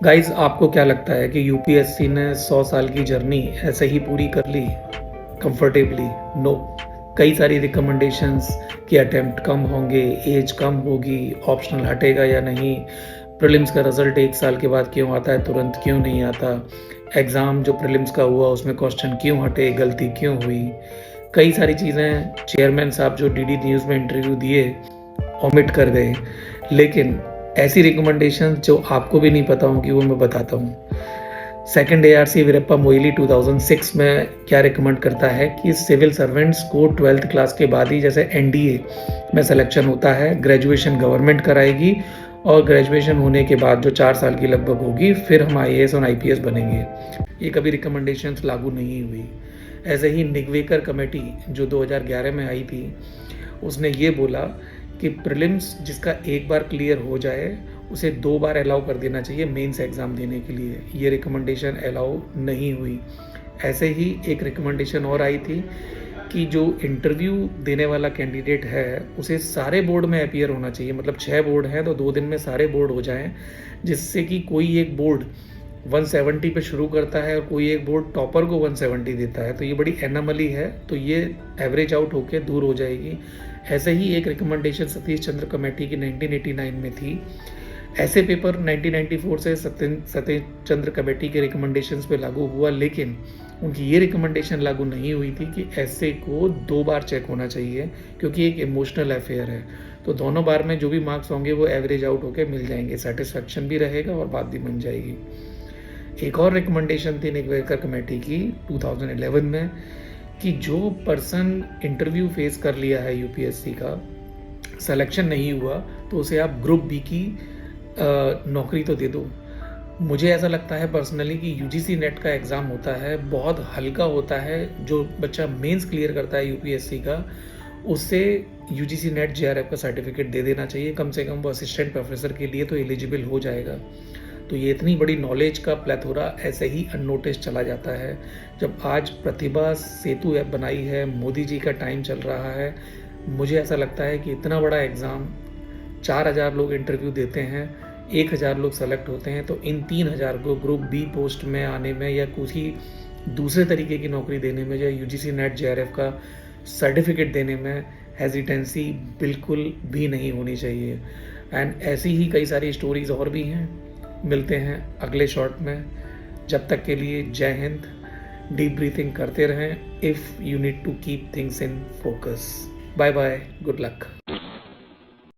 Guys, आपको क्या लगता है कि यूपीएससी ने 100 साल की जर्नी ऐसे ही पूरी कर ली कंफर्टेबली? नो। कई सारी रिकमेंडेशंस कि अटेम्प्ट कम होंगे, एज कम होगी, ऑप्शनल हटेगा या नहीं, प्रीलिम्स का रिजल्ट 1 साल के बाद क्यों आता है, तुरंत क्यों नहीं आता, एग्ज़ाम जो प्रीलिम्स का हुआ उसमें क्वेश्चन क्यों हटे, गलती क्यों हुई, कई सारी चीज़ें चेयरमैन साहब जो डीडी न्यूज़ में इंटरव्यू दिए ओमिट कर गए। लेकिन ऐसी रिकमेंडेशंस जो आपको भी नहीं पता होंगी वो मैं बताता हूँ। सेकंड एआरसी वीरप्पा मोइली 2006 में क्या रिकमेंड करता है कि सिविल सर्वेंट्स को 12th क्लास के बाद ही, जैसे एनडीए में सिलेक्शन होता है, ग्रेजुएशन गवर्नमेंट कराएगी और ग्रेजुएशन होने के बाद जो 4 साल की लगभग होगी फिर हम आईएएस और आईपीएस बनेंगे। ये कभी रिकमेंडेशंस लागू नहीं हुई। ऐसे ही निगवेकर कमेटी जो 2011 में आई थी, उसने ये बोला कि प्रीलिम्स जिसका एक बार क्लियर हो जाए उसे 2 बार अलाउ कर देना चाहिए मेंस एग्ज़ाम देने के लिए। ये रिकमेंडेशन अलाउ नहीं हुई। ऐसे ही एक रिकमेंडेशन और आई थी कि जो इंटरव्यू देने वाला कैंडिडेट है उसे सारे बोर्ड में अपीयर होना चाहिए। मतलब 6 बोर्ड हैं तो 2 दिन में सारे बोर्ड हो जाएं, जिससे कि कोई एक बोर्ड 170 पे शुरू करता है और कोई एक बोर्ड टॉपर को 170 देता है, तो ये बड़ी एनोमली है, तो ये एवरेज आउट होकर दूर हो जाएगी। ऐसे ही एक रिकमेंडेशन सतीश चंद्र कमेटी की 1989 में थी। ऐसे पेपर 1994 से सतीश चंद्र कमेटी के रिकमेंडेशंस पे लागू हुआ, लेकिन उनकी ये रिकमेंडेशन लागू नहीं हुई थी कि ऐसे को 2 बार चेक होना चाहिए, क्योंकि एक इमोशनल अफेयर है। तो दोनों बार में जो भी मार्क्स होंगे वो एवरेज आउट होकर मिल जाएंगे, सेटिस्फैक्शन भी रहेगा और बात भी बन जाएगी। एक और रिकमेंडेशन थी निगवेकर कमेटी की 2011 में कि जो पर्सन इंटरव्यू फेस कर लिया है यूपीएससी का, सिलेक्शन नहीं हुआ, तो उसे आप ग्रुप बी की नौकरी तो दे दो। मुझे ऐसा लगता है पर्सनली कि यूजीसी नेट का एग्ज़ाम होता है, बहुत हल्का होता है। जो बच्चा मेंस क्लियर करता है यूपीएससी का, उससे यूजीसी नेट जेआरएफ का सर्टिफिकेट दे देना चाहिए। कम से कम वो असिस्टेंट प्रोफेसर के लिए तो एलिजिबल हो जाएगा। तो ये इतनी बड़ी नॉलेज का प्लेथोरा ऐसे ही अननोटिस चला जाता है। जब आज प्रतिभा सेतु ऐप बनाई है, मोदी जी का टाइम चल रहा है, मुझे ऐसा लगता है कि इतना बड़ा एग्ज़ाम 4000 लोग इंटरव्यू देते हैं, 1000 लोग सेलेक्ट होते हैं, तो इन 3000 को ग्रुप बी पोस्ट में आने में या किसी दूसरे तरीके की नौकरी देने में या यूजीसी नेट जेआरएफ का सर्टिफिकेट देने में हेजिटेंसी बिल्कुल भी नहीं होनी चाहिए। एंड ऐसी ही कई सारी स्टोरीज और भी हैं। मिलते हैं अगले शॉट में। जब तक के लिए जय हिंद। डीप ब्रीथिंग करते रहें if you need to keep things in focus. Bye bye, good luck.